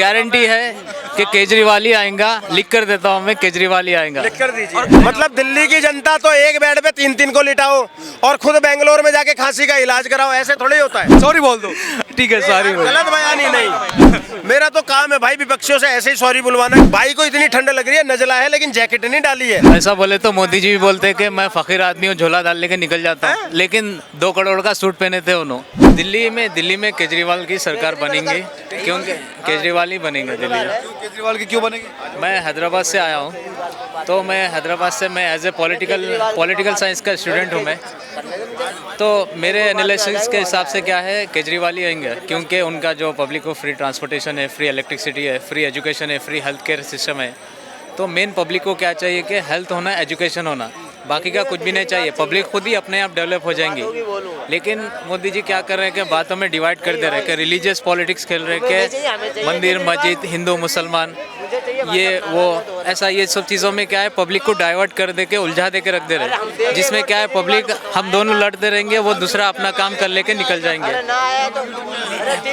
Guarantee है कि केजरीवाल ही आएगा। लिख कर देता हूँ मैं, केजरीवाल ही आएगा। लिख कर दीजिए। मतलब दिल्ली की जनता तो एक बेड पे तीन तीन को लिटाओ और खुद बेंगलोर में जाके खांसी का इलाज कराओ, ऐसे थोड़ी होता है। सॉरी बोल दो। ठीक है, सॉरी। गलत बयान ही नहीं। मेरा तो काम है भाई विपक्षियों से ऐसे ही सॉरी बुलवाना। भाई को इतनी ठंड लग रही है, नजला है लेकिन जैकेट नहीं डाली है। ऐसा बोले तो मोदी जी भी बोलते हैं कि मैं फकीर आदमी हूँ, झोला डाल लेके निकल जाता हूँ, लेकिन 2 करोड़ का सूट पहने थे उन्होंने। दिल्ली में केजरीवाल की सरकार बनेंगी, क्योंकि केजरीवाल ही बनेंगे दिल्ली में। केजरीवाल की क्यों बनेगी? मैं हैदराबाद से आया हूँ, तो मैं हैदराबाद से मैं एज ए पॉलिटिकल साइंस का स्टूडेंट हूँ मैं। तो मेरे एनालिसिस के हिसाब से क्या है, केजरीवाल ही आएंगे, क्योंकि उनका जो पब्लिक को फ्री ट्रांसपोर्टेशन है, फ्री इलेक्ट्रिसिटी है, फ्री एजुकेशन है, फ्री हेल्थ केयर सिस्टम है। तो मेन पब्लिक को क्या चाहिए कि हेल्थ होना, एजुकेशन होना, बाकी का कुछ भी नहीं चाहिए। पब्लिक खुद ही अपने आप डेवलप हो जाएंगी। लेकिन मोदी जी क्या कर रहे हैं कि बातों में डिवाइड कर दे रहे हैं कि रिलीजियस पॉलिटिक्स खेल रहे हैं कि मंदिर मस्जिद, हिंदू मुसलमान, ये वो ऐसा, ये सब चीज़ों में क्या है पब्लिक को डाइवर्ट कर दे के, उलझा दे के रख दे रहे हैं, जिसमें क्या है पब्लिक हम दोनों लड़ते रहेंगे, वो दूसरा अपना काम कर लेके निकल जाएंगे।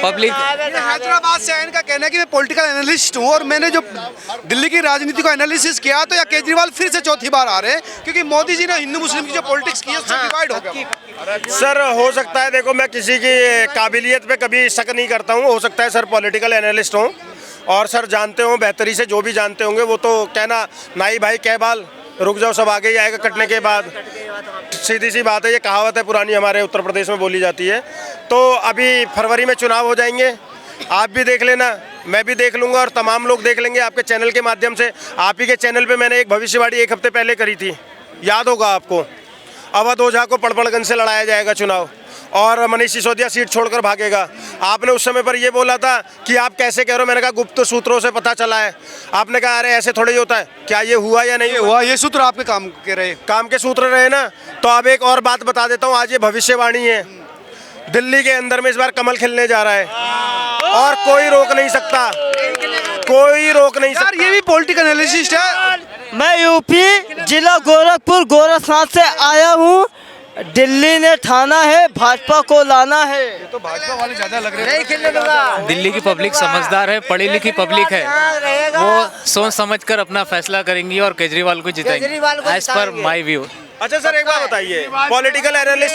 पब्लिक हैदराबाद से इनका कहना है कि मैं पॉलिटिकल एनालिस्ट हूँ और मैंने जो दिल्ली की राजनीति को एनालिसिस किया, तो या केजरीवाल फिर से चौथी बार आ रहे हैं क्योंकि मोदी जी ने हिंदू मुस्लिम की जो पॉलिटिक्स की है उससे डिवाइड हो गया। सर हो सकता है, देखो मैं किसी की काबिलियत पे कभी शक नहीं करता हूँ। हो सकता है सर पॉलिटिकल एनालिस्ट हों और सर जानते हो बेहतरी से, जो भी जानते होंगे वो तो कहना नाई भाई कह बाल, रुक जाओ सब आगे ही आएगा कटने के बाद। सीधी सी बात है, ये कहावत है पुरानी, हमारे उत्तर प्रदेश में बोली जाती है। तो अभी फरवरी में चुनाव हो जाएंगे, आप भी देख लेना, मैं भी देख लूँगा और तमाम लोग देख लेंगे आपके चैनल के माध्यम से। आप ही के चैनल पे मैंने एक भविष्यवाणी 1 हफ्ते पहले करी थी, याद होगा आपको। अवध ओझा को पड़पड़गंज से लड़ाया जाएगा चुनाव और मनीष सिसोदिया सीट छोड़कर भागेगा। आपने उस समय पर ये बोला था कि आप कैसे कह रहे हो, मैंने कहा गुप्त सूत्रों से पता चला है। आपने कहा अरे ऐसे थोड़ी होता है, क्या ये हुआ या नहीं हुआ? ये सूत्र आपके काम के रहे, काम के सूत्र रहे ना। तो अब एक और बात बता देता हूँ, आज ये भविष्यवाणी है, दिल्ली के अंदर में इस बार कमल खिलने जा रहा है और कोई रोक नहीं सकता, कोई रोक नहीं सकता। ये भी पॉलिटिकल एनालिस्ट है। मैं यूपी जिला गोरखपुर गोरखनाथ से आया हूँ। दिल्ली ने ठाना है, भाजपा को लाना है। तो भाजपा वाले ज्यादा लग रहे हैं। दिल्ली की पब्लिक समझदार है, पढ़ी लिखी पब्लिक है, वो सोच समझ कर अपना फैसला करेंगी और केजरीवाल को जिताएंगे, एज पर माई व्यू। अच्छा सर एक बात बताइए, पॉलिटिकल एनालिस्ट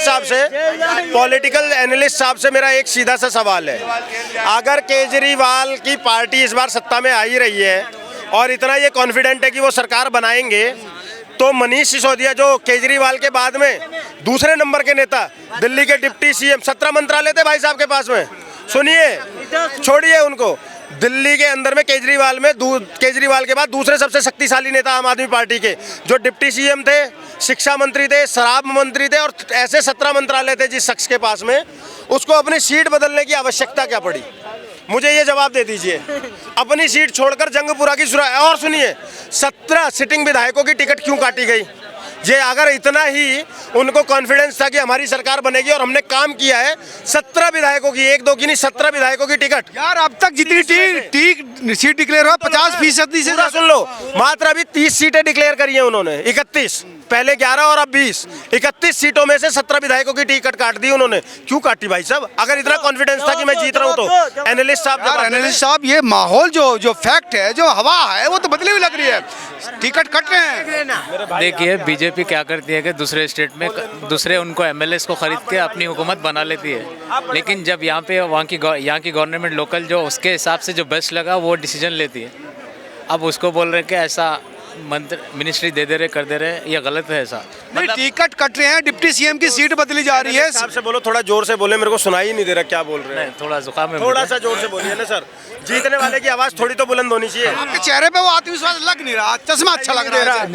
साहब से मेरा एक सीधा सा सवाल है। अगर केजरीवाल की पार्टी इस बार सत्ता में आ ही रही है और इतना ये कॉन्फिडेंट है कि वो सरकार बनाएंगे, तो मनीष सिसोदिया जो केजरीवाल के बाद में दूसरे नंबर के नेता, दिल्ली के डिप्टी सीएम, 17 मंत्रालय थे भाई साहब के पास में, सुनिए छोड़िए उनको, दिल्ली के अंदर में केजरीवाल के बाद दूसरे सबसे शक्तिशाली नेता आम आदमी पार्टी के, जो डिप्टी सीएम थे, शिक्षा मंत्री थे, शराब मंत्री थे और ऐसे 17 मंत्रालय थे जिस शख्स के पास में, उसको अपनी सीट बदलने की आवश्यकता क्या पड़ी? मुझे ये जवाब दे दीजिए। अपनी सीट छोड़कर जंगपुरा की और सुनिए, 17 सिटिंग विधायकों की टिकट क्यों काटी गई? ये अगर इतना ही उनको कॉन्फिडेंस था कि हमारी सरकार बनेगी और हमने काम किया है, 17 विधायकों की, 1-2 की नहीं 17 विधायकों की टिकट। यार अब तक जितनी सीट डिक्लेयर हुआ 50% से सुन लो, मात्र अभी 30 सीटें डिक्लेयर करी हैं उन्होंने, 31, पहले 11 और अब 20, 31 सीटों में से 17 विधायकों की टिकट काट दी उन्होंने। क्यों काटी भाई साहब? अगर इतना कॉन्फिडेंस था कि मैं जीत रहा हूँ तो एनालिस्ट साहब ये माहौल जो फैक्ट है, जो हवा है, वो तो बदली हुई लग रही है, टिकट कट रहे हैं। देखिए बीजेपी क्या करती है कि दूसरे स्टेट में दूसरे उनको एमएलएस को खरीद के अपनी हुकूमत बना लेती है, लेकिन जब यहाँ की गवर्नमेंट लोकल जो उसके हिसाब से जो बेस्ट लगा वो डिसीजन लेती है। अब उसको बोल रहे हैं कि ऐसा मिनिस्ट्री दे दे रहे, कर दे रहे, ये गलत है ऐसा। मतलब टिकट कट रहे हैं, डिप्टी सीएम की सीट बदली जा रही है। साहब से बोलो, थोड़ा जोर से बोले, मेरे को सुनाई नहीं दे रहा क्या बोल रहे हैं। थोड़ा जुकाम है, थोड़ा सा जोर से बोलिए ना सर, जीतने वाले की आवाज थोड़ी तो बुलंद होनी चाहिए। आपके चेहरे पे वो आत्मविश्वास लग नहीं रहा, चश्मा अच्छा लग रहा है।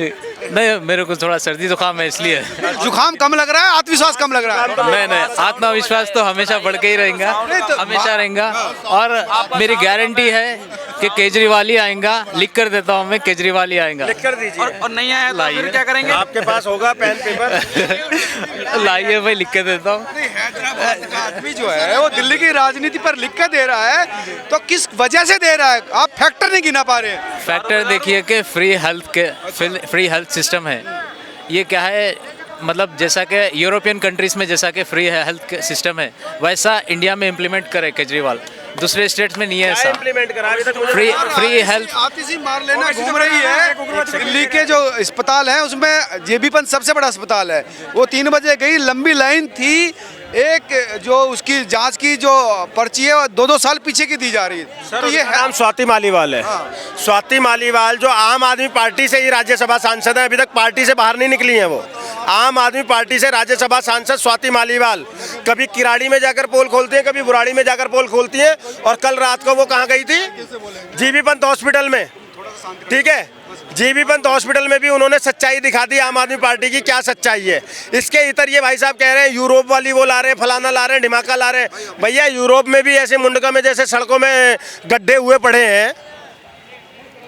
नहीं, मेरे को थोड़ा सर्दी जुकाम है इसलिए। जुकाम कम लग रहा है, आत्मविश्वास कम लग रहा है। नहीं, आत्मविश्वास तो हमेशा बढ़ के ही रहेगा, हमेशा रहेगा और मेरी गारंटी है कि केजरीवाल ही आएगा। लिख कर देता हूँ मैं, केजरीवाल ही आएगा। लिख कर दीजिए। और नहीं आया तो फिर क्या करेंगे? आपके पास होगा पेन पेपर? लाइए भाई, लिख के देता हूँ। हैदराबाद का आदमी जो है वो दिल्ली की राजनीति पर लिख के दे रहा है, तो किस वजह से दे रहा है? आप फैक्टर नहीं गिना पा रहे। फैक्टर देखिए कि फ्री हेल्थ सिस्टम है। ये क्या है, मतलब जैसा कि यूरोपियन कंट्रीज़ में जैसा कि फ्री हेल्थ सिस्टम है, वैसा इंडिया में इम्प्लीमेंट करे केजरीवाल। दूसरे स्टेट्स में नहीं है ऐसा। इम्प्लीमेंट करा अभी तक मुझे फ्री हेल्थ आतिशी मार लेना घूम रही है। दिल्ली के जो अस्पताल हैं उसमें जेबी पंत सबसे बड़ा अस्पताल है, वो 3 बजे गई, लंबी लाइन थी। एक जो उसकी जांच की जो पर्ची है वो 2-2 साल पीछे की दी जा रही है। सर, तो ये नाम स्वाति मालीवाल है। स्वाति मालीवाल जो आम आदमी पार्टी से ही राज्यसभा सांसद है, अभी तक पार्टी से बाहर नहीं निकली हैं वो। आम आदमी पार्टी से राज्यसभा सांसद स्वाति मालीवाल कभी किराड़ी में जाकर पोल खोलती हैं, कभी बुराड़ी में जाकर पोल खोलती हैं। और कल रात को वो कहाँ गई थी? जीबी पंत हॉस्पिटल में। ठीक है, जीबी पंत हॉस्पिटल में भी उन्होंने सच्चाई दिखा दी आम आदमी पार्टी की, क्या सच्चाई है। इसके इतर ये भाई साहब कह रहे हैं यूरोप वाली वो ला रहे हैं, फलाना ला रहे हैं, ढिमाका ला रहे हैं। भैया यूरोप में भी ऐसे मुंडका में जैसे सड़कों में गड्ढे हुए पड़े हैं,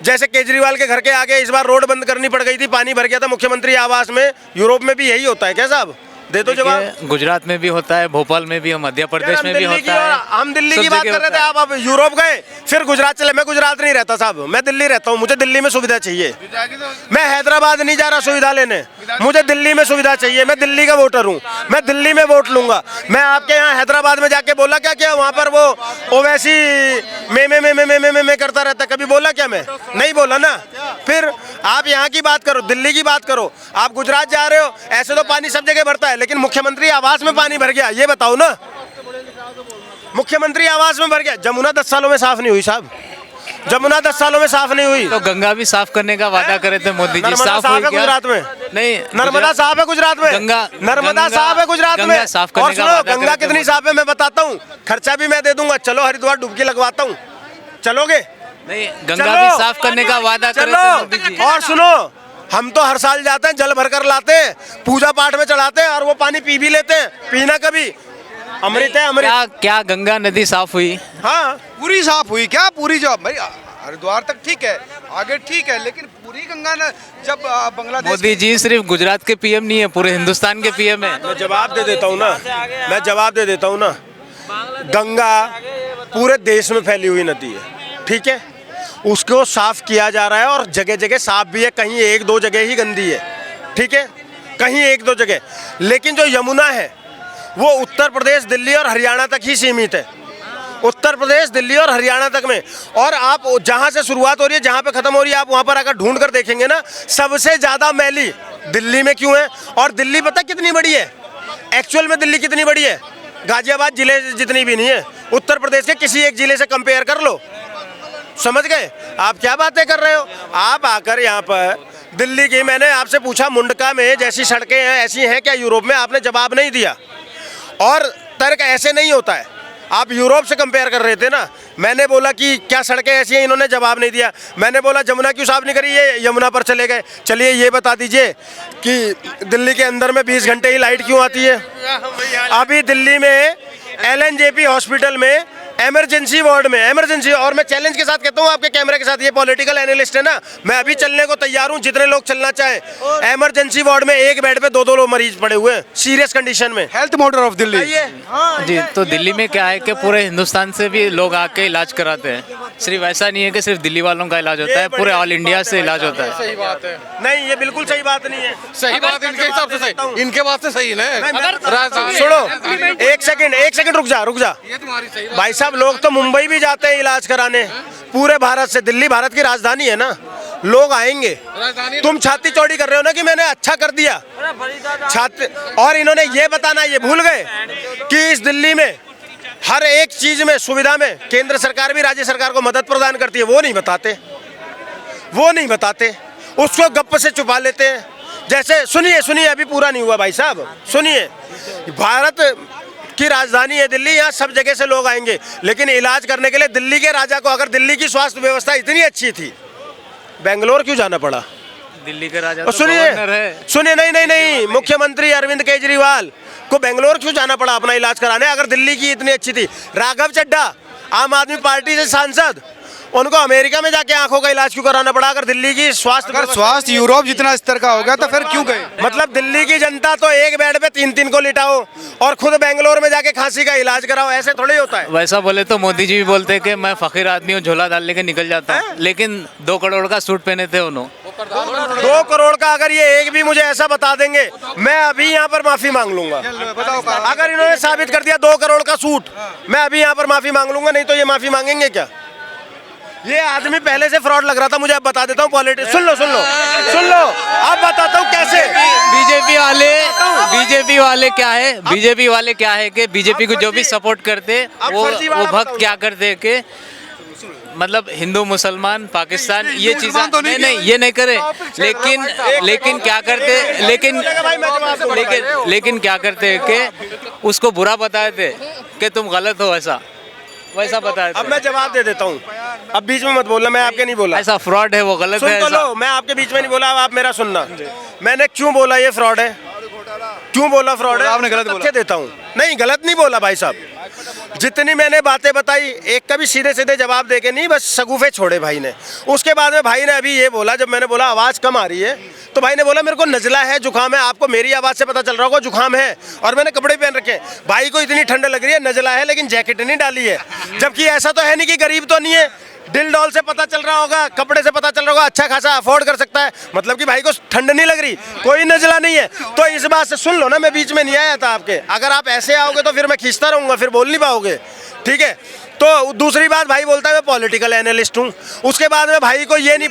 जैसे केजरीवाल के घर के आगे इस बार रोड बंद करनी पड़ गई थी, पानी भर गया था मुख्यमंत्री आवास में। यूरोप में भी यही होता है क्या साहब? दे दो जवाब। गुजरात में भी होता है, भोपाल में भी, मध्य प्रदेश में भी होता है। हम दिल्ली सब की बात जगह कर रहे थे, होता है। आप अब यूरोप गए फिर गुजरात चले। मैं गुजरात नहीं रहता साहब, मैं दिल्ली रहता हूँ। मुझे दिल्ली में सुविधा चाहिए। मैं हैदराबाद नहीं जा रहा सुविधा लेने, मुझे दिल्ली में सुविधा चाहिए। मैं दिल्ली का वोटर हूँ, मैं दिल्ली में वोट लूंगा। मैं आपके यहाँ हैदराबाद में जाके बोला क्या क्या वहाँ पर वो ओवैसी में करता रहता, कभी बोला क्या? मैं नहीं बोला ना। फिर आप यहाँ की बात करो, दिल्ली की बात करो। आप गुजरात जा रहे हो, ऐसे तो पानी सब जगह भरता है, लेकिन मुख्यमंत्री आवास में पानी भर गया, ये बताओ ना। मुख्यमंत्री आवास में भर गया। जमुना 10 सालों में साफ नहीं हुई साहब, जमुना 10 सालों में साफ नहीं हुई। तो गंगा भी साफ करने का वादा करे थे मोदी जी, नर्मदा साफ साफ हुई है क्या? गुजरात में? नहीं, नर्मदा साफ है गुजरात में। गंगा नर्मदा साफ है गुजरात में। गंगा साफ करने और का सुनो, वादा गंगा करे थे कितनी मोदी। साफ है मैं बताता हूँ, खर्चा भी मैं दे दूंगा। चलो हरिद्वार डुबकी लगवाता हूँ, चलोगे? नहीं, गंगा भी साफ करने का वादा करे थे मोदी जी। चलो। और सुनो, हम तो हर साल जाते हैं, जल भरकर लाते हैं, पूजा पाठ में चढ़ाते हैं, और वो पानी पी भी लेते हैं। पीना कभी अमृत है, अमृत। क्या गंगा नदी साफ हुई? हाँ, पूरी साफ हुई क्या? पूरी जो भाई हरिद्वार तक ठीक है, आगे ठीक है, लेकिन पूरी गंगा न जब बांग्लादेश मोदी जी सिर्फ गुजरात के पीएम नहीं है, पूरे हिंदुस्तान के पीएम है। मैं जवाब दे देता हूँ ना, मैं जवाब दे देता हूँ ना। गंगा पूरे देश में फैली हुई नदी है, ठीक है, उसको साफ किया जा रहा है, और जगह जगह साफ भी है, कहीं 1-2 जगह ही गंदी है, ठीक है, कहीं 1-2 जगह। लेकिन जो यमुना है वो उत्तर प्रदेश, दिल्ली और हरियाणा तक ही सीमित है। उत्तर प्रदेश, दिल्ली और हरियाणा तक में। और आप जहाँ से शुरुआत हो रही है, जहाँ पे खत्म हो रही है, आप वहाँ पर आकर ढूंढ कर देखेंगे ना, सबसे ज़्यादा मैली दिल्ली में क्यों है? और दिल्ली पता कितनी बड़ी है? एक्चुअल में दिल्ली कितनी बड़ी है? गाजियाबाद जिले जितनी भी नहीं है। उत्तर प्रदेश के किसी एक जिले से कंपेयर कर लो। समझ गए आप क्या बातें कर रहे हो? आप आकर यहाँ पर दिल्ली की, मैंने आपसे पूछा मुंडका में जैसी सड़कें हैं ऐसी हैं क्या यूरोप में? आपने जवाब नहीं दिया। और तर्क ऐसे नहीं होता है। आप यूरोप से कंपेयर कर रहे थे ना। मैंने बोला कि क्या सड़कें ऐसी हैं, इन्होंने जवाब नहीं दिया। मैंने बोला जमुना क्यों साफ नहीं करी, ये यमुना पर चले गए। चलिए ये बता दीजिए कि दिल्ली के अंदर में 20 घंटे ही लाइट क्यों आती है? अभी दिल्ली में LNJP हॉस्पिटल में इमरजेंसी वार्ड में, इमरजेंसी, और मैं चैलेंज के साथ कहता हूँ आपके कैमरे के साथ, ये पॉलिटिकल एनालिस्ट है ना, मैं अभी चलने को तैयार हूँ, जितने लोग चलना चाहें। इमरजेंसी वार्ड में एक बेड पे 2-2 लोग मरीज पड़े हुए हैं सीरियस कंडीशन में। Health model of Delhi. जी, तो दिल्ली में क्या है कि पूरे हिंदुस्तान से भी लोग आके इलाज कराते हैं। सिर्फ ऐसा नहीं है कि सिर्फ दिल्ली वालों का इलाज होता है, पूरे ऑल इंडिया से इलाज होता है। सही बात है। नहीं, ये बिल्कुल सही बात नहीं है। सही बात इनके हिसाब से सही, इनके बात से सही है ना। सुनो, एक सेकंड रुक जा। ये तुम्हारी सही बात। भाई साहब, लोग तो मुंबई भी जाते हैं इलाज कराने, पूरे भारत से। दिल्ली भारत की राजधानी है ना, लोग आएंगे। तुम छाती चौड़ी कर रहे हो ना कि मैंने अच्छा कर दिया छाती, और इन्होंने ये बताना ये भूल गए कि इस दिल्ली में हर एक चीज में, सुविधा में केंद्र सरकार भी राज्य सरकार को मदद प्रदान करती है। वो नहीं बताते, उसको गप से छुपा लेते हैं। जैसे सुनिए, अभी पूरा नहीं हुआ भाई साहब, सुनिए। भारत की राजधानी है दिल्ली, यहाँ सब जगह से लोग आएंगे, लेकिन इलाज करने के लिए दिल्ली के राजा को, अगर दिल्ली की स्वास्थ्य व्यवस्था इतनी अच्छी थी, बेंगलोर क्यों जाना पड़ा? दिल्ली के राजा तो सुनिए, गवर्नर है। सुनिए, नहीं, मुख्यमंत्री अरविंद केजरीवाल को बेंगलोर क्यों जाना पड़ा अपना इलाज कराने, अगर दिल्ली की इतनी अच्छी थी? राघव चड्ढा, आम आदमी पार्टी से सांसद, उनको अमेरिका में जाके आंखों का इलाज क्यों कराना पड़ा? अगर दिल्ली की स्वास्थ्य यूरोप जितना स्तर का हो गया तो फिर क्यों गए? मतलब दिल्ली की जनता तो एक बेड पे 3-3 को लिटाओ और खुद बेंगलोर में जाके खांसी का इलाज कराओ, ऐसे थोड़ी होता है। वैसा बोले तो मोदी जी भी बोलते हैं कि मैं फकीर आदमी हूँ, झोला डाल लेके निकल जाता हूँ, लेकिन 2 करोड़ का सूट पहने थे उन्होंने। 2 करोड़ का अगर ये एक भी मुझे ऐसा बता देंगे, मैं अभी यहाँ पर माफी मांग लूंगा। बताओ अगर इन्होंने साबित कर दिया 2 करोड़ का सूट, मैं अभी यहाँ पर माफी मांग लूंगा, नहीं तो ये माफी मांगेंगे क्या? ये आदमी पहले से फ्रॉड लग रहा था मुझे, अब बता देता हूँ पॉलिटिक्स। सुन लो अब बताता हूँ कैसे। बीजेपी वाले क्या है, बीजेपी वाले क्या है कि बीजेपी को जो भी सपोर्ट करते वो भक्त क्या करते कि मतलब हिंदू मुसलमान पाकिस्तान ये चीज़ें नहीं ये नहीं करे, लेकिन क्या करते, लेकिन क्या करते कि उसको बुरा बताते कि तुम गलत हो, वैसा बताते। अब मैं जवाब दे देता हूँ, अब बीच में मत बोलना, मैं आपके नहीं बोला। ऐसा फ्रॉड है, वो गलत है। सुन तो लो, मैं आपके बीच में नहीं बोला, अब आप मेरा सुनना। मैंने क्यों बोला ये फ्रॉड है, क्यों बोला फ्रॉड है, आपने गलत बोला। देता हूँ। नहीं, गलत नहीं बोला भाई साहब। जितनी मैंने बातें बताई, एक का भी सीधे सीधे जवाब देके नहीं, बस शगुफे छोड़े भाई ने। उसके बाद में भाई ने अभी ये बोला, जब मैंने बोला आवाज़ कम आ रही है, तो भाई ने बोला मेरे को नज़ला है, जुकाम है। आपको मेरी आवाज़ से पता चल रहा होगा जुकाम है, और मैंने कपड़े पहन रखे। भाई को इतनी ठंड लग रही है, नज़ला है लेकिन जैकेट नहीं डाली है। जबकि ऐसा तो है नहीं कि गरीब तो नहीं है, दिल डॉल से पता चल रहा होगा, कपड़े से पता चल रहा होगा, अच्छा खासा अफोर्ड कर सकता है, मतलब कि भाई को ठंड नहीं लग रही, कोई नज़ला नहीं है। तो इस बात से सुन लो ना, मैं बीच में नहीं आया था आपके। अगर आप ऐसे आओगे तो फिर मैं खींचता रहूँगा, फिर बोल नहीं पाओगे, ठीक है। तो दूसरी बात, भाई बोलता है मैं पॉलिटिकल एनालिस्ट हूँ। उसके बाद में भाई को ये नहीं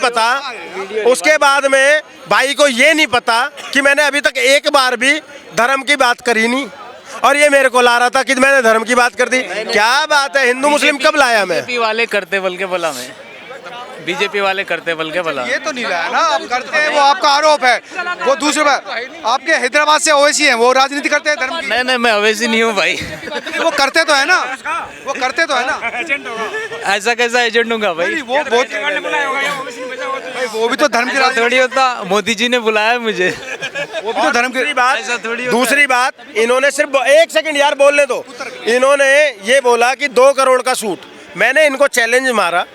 पता, कि मैंने अभी तक एक बार भी धर्म की बात करी नहीं, और ये मेरे को ला रहा था कि मैंने धर्म की बात कर दी। क्या बात है, हिंदू मुस्लिम कब लाया मैं? बीजेपी वाले करते बल के बोला मैं, बीजेपी वाले करते बल के बोला। ये तो नहीं लाया ना, आप करते हैं, वो आपका आरोप है। वो दूसरी बात, आपके हैदराबाद से ओवैसी हैं, वो राजनीति करते हैं धर्म की। नहीं मैं अवैसी नहीं हूँ भाई। वो करते तो है ना, ऐसा कैसा एजेंट हूँ भाई? वो बहुत, वो भी तो धर्म की राजनीति थोड़ी होता, मोदी जी ने बुलाया मुझे। वो भी तो धर्म की दूसरी बात, इन्होंने सिर्फ 1 सेकंड यार बोलने दो। इन्होंने ये बोला कि 2 करोड़ का सूट, मैंने इनको चैलेंज मारा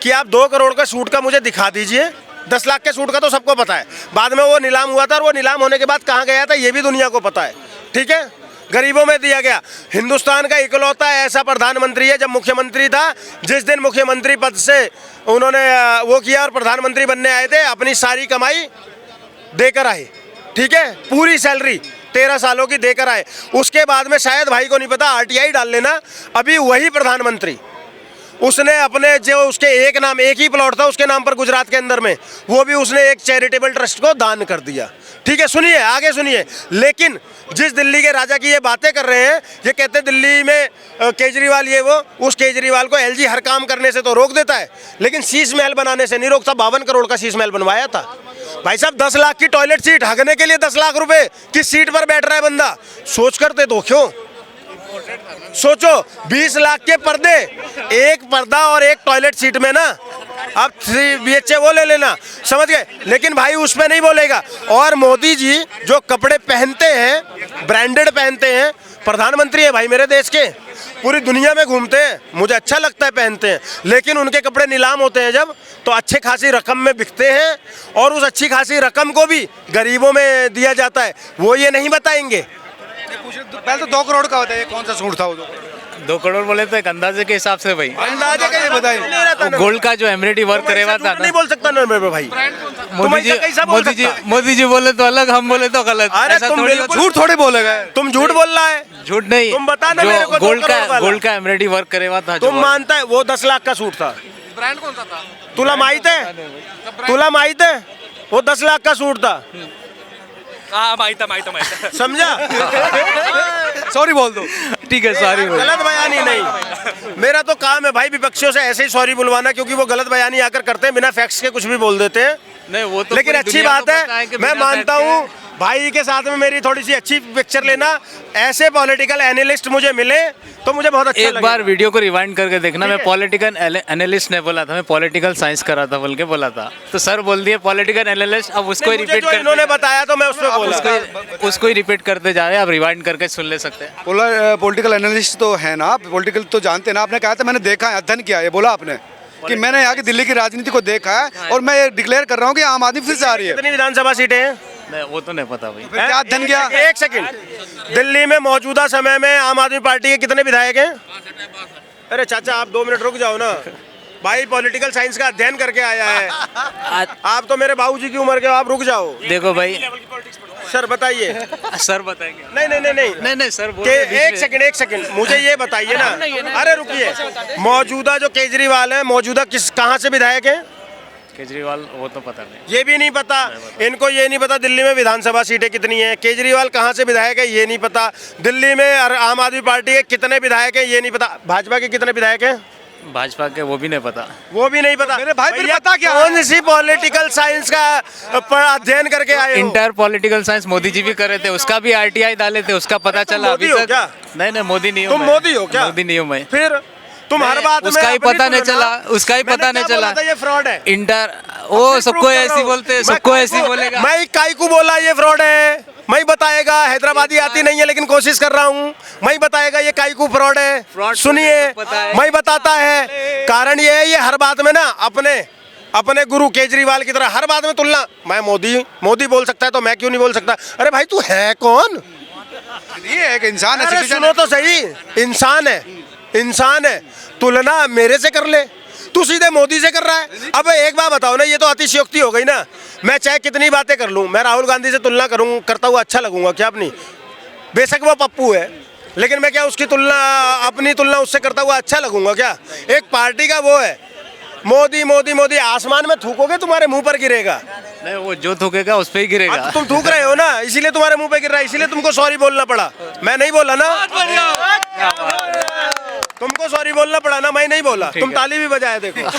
कि आप 2 करोड़ का सूट का मुझे दिखा दीजिए। 10 लाख के सूट का तो सबको पता है, बाद में वो नीलाम हुआ था, और वो नीलाम होने के बाद कहाँ गया था ये भी दुनिया को पता है, ठीक है। गरीबों में दिया गया। हिंदुस्तान का इकलौता ऐसा प्रधानमंत्री है, जब मुख्यमंत्री था, जिस दिन मुख्यमंत्री पद से उन्होंने वो किया और प्रधानमंत्री बनने आए थे, अपनी सारी कमाई देकर आए, ठीक है, पूरी सैलरी 13 सालों की देकर आए। उसके बाद में शायद भाई को नहीं पता, RTI डाल लेना, अभी वही प्रधानमंत्री, उसने अपने जो उसके एक ही प्लॉट था उसके नाम पर गुजरात के अंदर में, वो भी उसने एक चैरिटेबल ट्रस्ट को दान कर दिया, ठीक है। सुनिए, आगे सुनिए। लेकिन जिस दिल्ली के राजा की ये बातें कर रहे हैं, ये कहते दिल्ली में केजरीवाल ये वो, उस केजरीवाल को LG हर काम करने से तो रोक देता है, लेकिन शीश महल बनाने से नहीं रोकता। 52 करोड़ का शीश महल बनवाया था भाई साहब। 10 लाख की टॉयलेट सीट, हगने के लिए 10 लाख रुपए की सीट पर बैठ रहा है बंदा, सोच करते तो क्यों सोचो। 20 लाख के पर्दे, एक पर्दा और एक टॉयलेट सीट में ना, अब 3 BHA वो ले लेना, समझ गए। लेकिन भाई उस पे नहीं बोलेगा। और मोदी जी जो कपड़े पहनते हैं, ब्रांडेड पहनते हैं, प्रधानमंत्री है भाई मेरे देश के, पूरी दुनिया में घूमते हैं, मुझे अच्छा लगता है पहनते हैं, लेकिन उनके कपड़े नीलाम होते हैं जब, तो अच्छे खासी रकम में बिकते हैं, और उस अच्छी खासी रकम को भी गरीबों में दिया जाता है, वो ये नहीं बताएंगे। पहले तो 2 करोड़ का बताइए, कौन सा सूट था वो? 2 करोड़ बोले तो एक अंदाजे के हिसाब से भाई, अंदाजे कैसे बताइए? गोल्ड का जो एमरिटी वर्क करेगा था, नहीं बोल सकता ना मेरे भाई। मोदी जी बोले तो अलग, हम बोले तो गलत। अरे तुम झूठ थोड़े बोलेगा, तुम झूठ बोल रहा है। झूठ नहीं, तुम बता ना मेरे को, गोल्ड का एमरिटी वर्क करेगा था। तुम मानता है वो 10 लाख का सूट था? ब्रांड कौन सा था? तुला माहित है वो 10 लाख का सूट था। हाँ, माहित समझा? सॉरी बोल दो, ठीक है, सॉरी। गलत बयानी नहीं, मेरा तो काम है भाई विपक्षियों से ऐसे ही सॉरी बुलवाना, क्योंकि वो गलत बयानी आकर करते हैं, बिना फैक्ट्स के कुछ भी बोल देते हैं। नहीं वो तो लेकिन अच्छी बात है, मैं मानता हूँ भाई के साथ में मेरी थोड़ी सी अच्छी पिक्चर लेना, ऐसे पॉलिटिकल एनालिस्ट मुझे मिले तो मुझे बहुत अच्छा एक बार वीडियो को रिवाइंड करके देखना, मैं पॉलिटिकल एनालिस्ट ने बोला था, मैं पॉलिटिकल साइंस कर रहा था बोल के बोला था, तो सर बोल दिए पॉलिटिकल एनालिस्ट। अब उसको ही रिपीट कर, इन्होंने बताया तो मैं उसमें बोला, उसको ही रिपीट करते जा रहे हैं, आप रिवाइंड करके सुन ले सकते हैं। बोला पॉलिटिकल एनालिस्ट तो है ना, पॉलिटिकल तो जानते हैं ना। आपने कहा था मैंने देखा है, अध्ययन किया है, बोला आपने कि मैंने यहाँ की दिल्ली की राजनीति को देखा है, और मैं डिक्लेयर कर रहा हूँ कि आम आदमी फिर से आ रही है। कितनी विधानसभा सीटें हैं? नहीं वो तो नहीं पता भाई। क्या अध्ययन किया? 1 सेकंड, दिल्ली में मौजूदा समय में आम आदमी पार्टी के कितने विधायक हैं? अरे चाचा आप 2 मिनट रुक जाओ ना, भाई पॉलिटिकल साइंस का अध्ययन करके आया है। आ- आप तो मेरे बाबूजी की उम्र के हो, आप रुक जाओ। देखो भाई, सर बताइए। सर बताएंगे। नहीं नहीं नहीं नहीं नहीं नहीं सर, बोल के रहे बीच में। एक सेकंड मुझे ये बताइए ना। अरे रुकिए, मौजूदा जो केजरीवाल है, मौजूदा कहाँ से विधायक है? केजरीवाल वो तो पता नहीं। ये भी नहीं पता इनको। ये नहीं पता दिल्ली में विधानसभा सीटें कितनी हैं, केजरीवाल कहाँ से विधायक है ये नहीं पता, दिल्ली में आम आदमी पार्टी के कितने विधायक हैं ये नहीं पता, भाजपा के कितने विधायक हैं भाजपा के वो भी नहीं पता। वो भी नहीं पता। मेरे भाई फिर भैया, पता क्या है? कौन सी पॉलिटिकल साइंस का अध्ययन करके आए हो? Inter political science Modi ji भी कर रहे थे, उसका भी आरटीआई डाले थे, उसका पता तुम चला मोदी अभी हो तक। क्या? नहीं नहीं मोदी नहीं हूँ तुम मैं। मोदी हो क्या? मोदी नहीं हूँ मैं। फिर तुम हर बात में उसका ही अपनी पता नहीं तुलना- चला, उसका ही मैंने पता नहीं क्या बोला चला। था ये फ्रॉड है। इंटर वो सबको ऐसी बोलते हैं, सबको ऐसी बोलेगा। मैं काई को बोला ये फ्रॉड है, मैं बताएगा। हैदराबादी आती नहीं है लेकिन कोशिश कर रहा हूँ, मैं बताएगा ये काई को फ्रॉड है। फ्रॉड सुनिए, तो पता है। मैं बताता है। कारण ये है, ये हर बात में ना अपने गुरु केजरीवाल की तरह हर बात में तुलना। मैं मोदी बोल सकता है तो मैं क्यों नहीं बोल सकता? अरे भाई तू है कौन? ये एक इंसान है, अरे citizen सुनो तो सही, इंसान है। तुलना मेरे से कर ले, तू सीधे मोदी से कर रहा है। अब एक बात बताओ ना, ये तो अतिशयोक्ति हो गई ना। मैं चाहे कितनी बातें कर लूं, मैं राहुल गांधी से तुलना करता हुआ अच्छा लगूंगा क्या अपनी? बेशक वो पप्पू है, लेकिन मैं क्या उसकी तुलना, अपनी तुलना उससे करता हुआ अच्छा लगूंगा क्या? एक पार्टी का वो है, मोदी मोदी मोदी। आसमान में थूकोगे तुम्हारे मुंह पर गिरेगा। नहीं वो जो थूकेगा उस पे ही गिरेगा। अब तुम थूक रहे हो ना, इसीलिए तुम्हारे मुंह पे गिर रहा है, इसीलिए तुमको सॉरी बोलना पड़ा। मैं नहीं बोला ना, तुमको सॉरी बोलना पड़ा ना, मैं नहीं बोला। तुम ताली भी बजाए देखो।